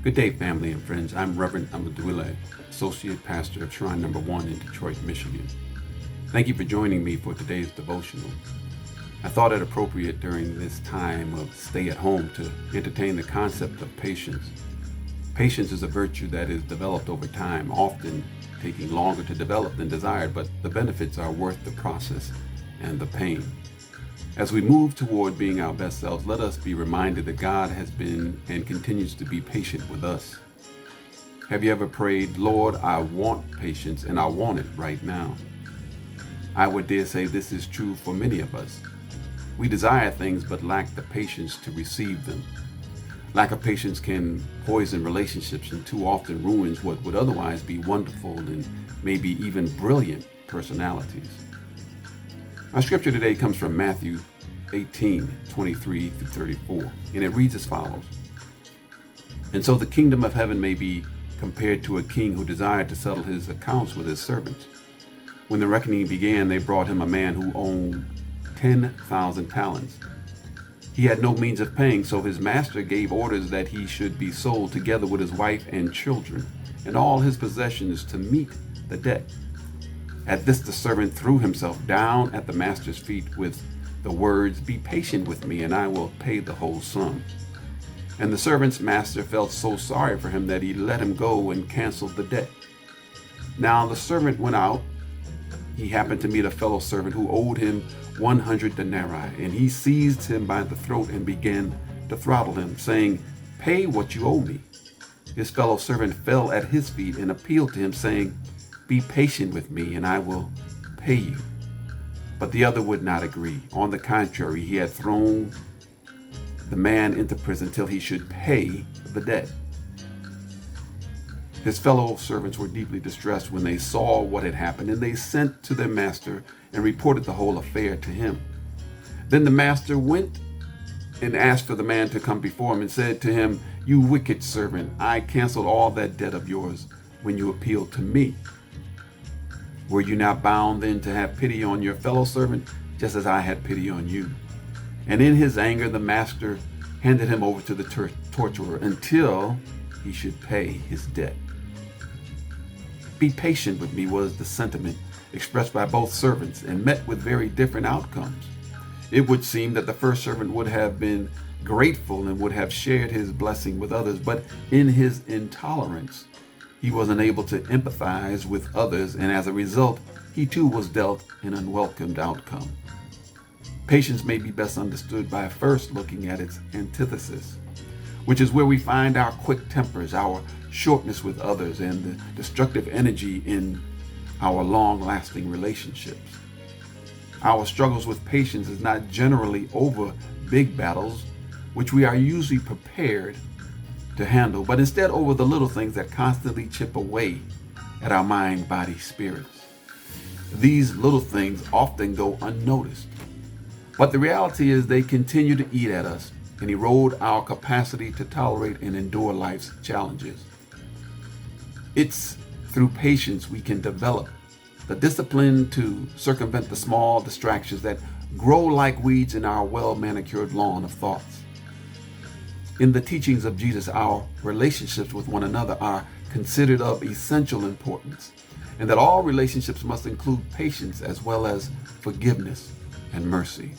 Good day, family and friends. I'm Reverend Ambidwile, Associate Pastor of Shrine Number 1 in Detroit, Michigan. Thank you for joining me for today's devotional. I thought it appropriate during this time of stay at home to entertain the concept of patience. Patience is a virtue that is developed over time, often taking longer to develop than desired, but the benefits are worth the process and the pain. As we move toward being our best selves, let us be reminded that God has been and continues to be patient with us. Have you ever prayed, Lord, I want patience and I want it right now? I would dare say this is true for many of us. We desire things but lack the patience to receive them. Lack of patience can poison relationships and too often ruins what would otherwise be wonderful and maybe even brilliant personalities. Our scripture today comes from Matthew 18:23-34, and it reads as follows. And so the kingdom of heaven may be compared to a king who desired to settle his accounts with his servants. When the reckoning began, they brought him a man who owned 10,000 talents. He had no means of paying, so his master gave orders that he should be sold together with his wife and children and all his possessions to meet the debt. At this, the servant threw himself down at the master's feet with the words, "Be patient with me, and I will pay the whole sum." And the servant's master felt so sorry for him that he let him go and canceled the debt. Now the servant went out. He happened to meet a fellow servant who owed him 100 denarii, and he seized him by the throat and began to throttle him, saying, "Pay what you owe me." His fellow servant fell at his feet and appealed to him, saying, "Be patient with me, and I will pay you." But the other would not agree. On the contrary, he had thrown the man into prison till he should pay the debt. His fellow servants were deeply distressed when they saw what had happened, and they sent to their master and reported the whole affair to him. Then the master went and asked for the man to come before him and said to him, "You wicked servant, I canceled all that debt of yours when you appealed to me. Were you not bound then to have pity on your fellow servant, just as I had pity on you?" And in his anger, the master handed him over to the torturer until he should pay his debt. Be patient with me was the sentiment expressed by both servants and met with very different outcomes. It would seem that the first servant would have been grateful and would have shared his blessing with others, but in his intolerance, he was unable to empathize with others, and as a result, he too was dealt an unwelcomed outcome. Patience may be best understood by first looking at its antithesis, which is where we find our quick tempers, our shortness with others, and the destructive energy in our long-lasting relationships. Our struggles with patience is not generally over big battles, which we are usually prepared to handle, but instead over the little things that constantly chip away at our mind, body, spirits. These little things often go unnoticed, but the reality is they continue to eat at us and erode our capacity to tolerate and endure life's challenges. It's through patience we can develop the discipline to circumvent the small distractions that grow like weeds in our well-manicured lawn of thoughts. In the teachings of Jesus, our relationships with one another are considered of essential importance, and that all relationships must include patience as well as forgiveness and mercy.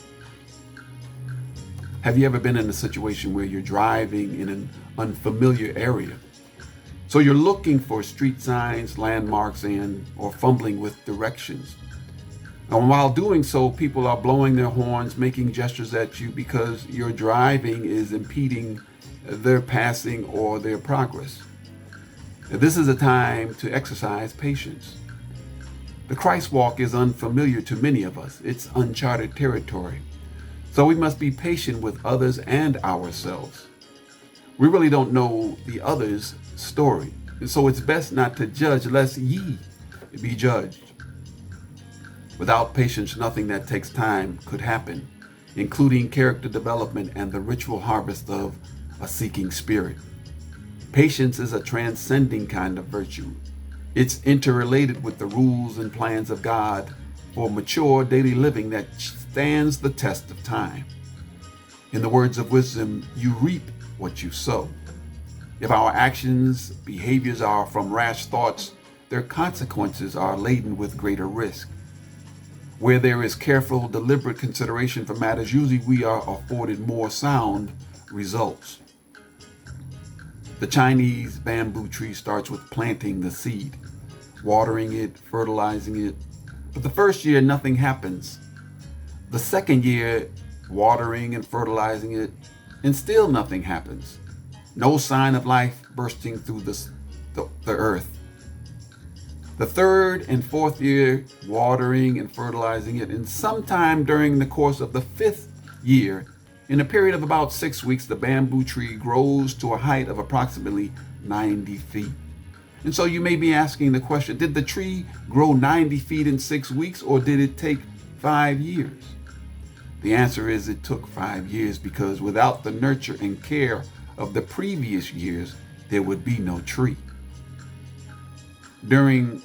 Have you ever been in a situation where you're driving in an unfamiliar area? So you're looking for street signs, landmarks, or fumbling with directions. And while doing so, people are blowing their horns, making gestures at you because your driving is impeding their passing or their progress. This is a time to exercise patience. The Christ walk is unfamiliar to many of us. It's uncharted territory. So we must be patient with others and ourselves. We really don't know the other's story, and so it's best not to judge lest ye be judged. Without patience, nothing that takes time could happen, including character development and the ritual harvest of a seeking spirit. Patience is a transcending kind of virtue. It's interrelated with the rules and plans of God for mature daily living that stands the test of time. In the words of wisdom, you reap what you sow. If our actions, behaviors are from rash thoughts, their consequences are laden with greater risk. Where there is careful, deliberate consideration for matters, usually we are afforded more sound results. The Chinese bamboo tree starts with planting the seed, watering it, fertilizing it. But the first year, nothing happens. The second year, watering and fertilizing it, and still nothing happens. No sign of life bursting through the earth. The third and fourth year, watering and fertilizing it, and sometime during the course of the fifth year, in a period of about 6 weeks, the bamboo tree grows to a height of approximately 90 feet. And so you may be asking the question, did the tree grow 90 feet in 6 weeks, or did it take 5 years? The answer is it took 5 years, because without the nurture and care of the previous years, there would be no tree. During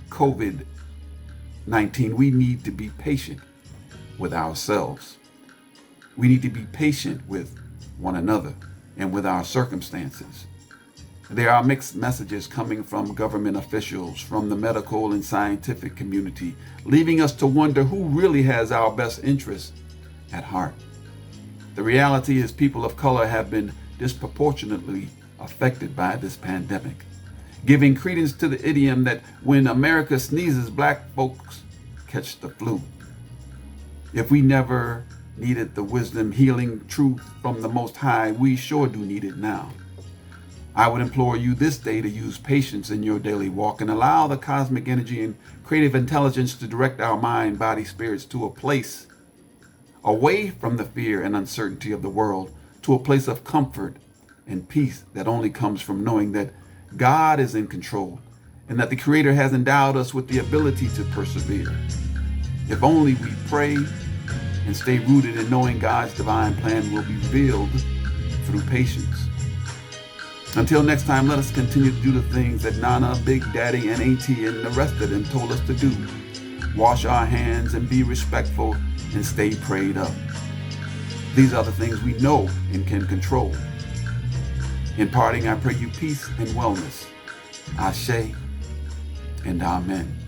COVID-19, we need to be patient with ourselves. We need to be patient with one another and with our circumstances. There are mixed messages coming from government officials, from the medical and scientific community, leaving us to wonder who really has our best interests at heart. The reality is people of color have been disproportionately affected by this pandemic, giving credence to the idiom that when America sneezes, black folks catch the flu. If we never needed the wisdom, healing truth from the Most High, we sure do need it now. I would implore you this day to use patience in your daily walk and allow the cosmic energy and creative intelligence to direct our mind, body, spirits to a place away from the fear and uncertainty of the world, to a place of comfort and peace that only comes from knowing that God is in control and that the Creator has endowed us with the ability to persevere. If only we pray and stay rooted in knowing God's divine plan will be revealed through patience. Until next time, let us continue to do the things that Nana, Big Daddy, and Auntie and the rest of them told us to do. Wash our hands and be respectful and stay prayed up. These are the things we know and can control. In parting, I pray you peace and wellness. Ashe and Amen.